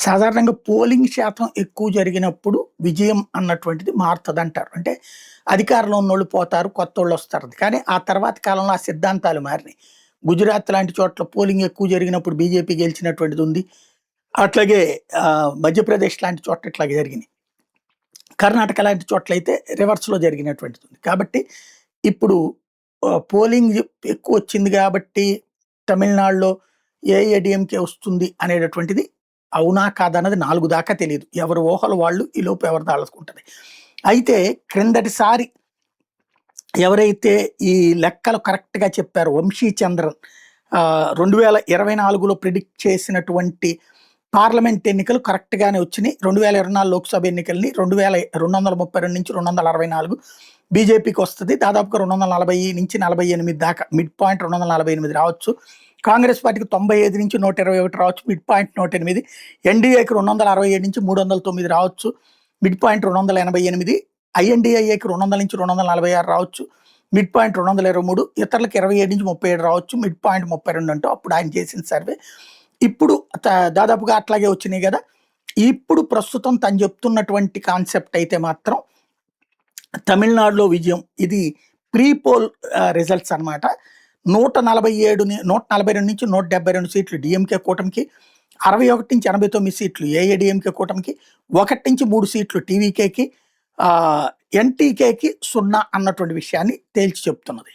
సాధారణంగా పోలింగ్ శాతం ఎక్కువ జరిగినప్పుడు విజయం అన్నటువంటిది మారుతదంటారు. అంటే అధికారంలో ఉన్నోళ్ళు పోతారు, కొత్తోళ్ళొస్తారు. కానీ ఆ తర్వాత కాలంలో ఆ సిద్ధాంతాలు మారినాయి. గుజరాత్ లాంటి చోట్ల పోలింగ్ ఎక్కువ జరిగినప్పుడు బీజేపీ గెలిచినటువంటిదుంది. అట్లాగే మధ్యప్రదేశ్ లాంటి చోట్ల ఇట్లాగే జరిగినాయి. కర్ణాటక లాంటి చోట్లయితే రివర్స్‌లో జరిగినటువంటిదుంది. కాబట్టి ఇప్పుడు పోలింగ్ ఎక్కువొచ్చింది గాబట్టి తమిళనాడులో ఏఐఏడీఎంకే వస్తుంది అనేటటువంటిది అవునా? కాదా? అన్నది 4 దాకా తెలీదు. ఎవరి ఊహలు వాళ్ళు ఈలోపు ఎవరిది ఆళ్ళకుంటది. అయితే క్రిందటిసారి ఎవరైతే ఈ లెక్కలు కరెక్ట్‌గా చెప్పారో 'వంశీ చంద్రన్' 2024లో ప్రిడిక్ట్ చేసినటువంటి పార్లమెంట్ ఎన్నికలు కరెక్ట్‌గానే వచ్చినియి. 2024 లోక్‌సభ ఎన్నికల్ని 232-264 బీజేపీకొస్తది. దాదాపుగా 240-48 దాకా మిడ్ పాయింట్ 248 రావచ్చు. కాంగ్రెస్ పార్టీకి 95-121 రావచ్చు. Mid point 108. ఎన్డీఏకి 267-309 రావచ్చు. Mid point 288. ఐఎన్‌డీఏకి 200-246 రావచ్చు. Mid point 223. ఇతరులకు 27-37 రావచ్చు. మిడ్ పాయింట్ 32 అంటూ అప్పుడు ఆయన చేసిన సర్వే. ఇప్పుడు దాదాపుగా అట్లాగే వచ్చినాయి గదా! ఇప్పుడు ప్రస్తుతం తను చెప్తున్నటువంటి కాన్సెప్ట్ అయితే మాత్రం తమిళనాడులో విజయం. ఇది ప్రీ పోల్ రిజల్ట్స్ అన్నమాట. 142-172 సీట్లు డీఎంకే కూటమికి, 61-89 సీట్లు ఏఐడీఎంకే కూటమికి, 1-3 సీట్లు టీవీకేకి, ఎన్టీకేకి 0 అన్నటువంటి విషయాన్ని తేల్చి చెప్తున్నది.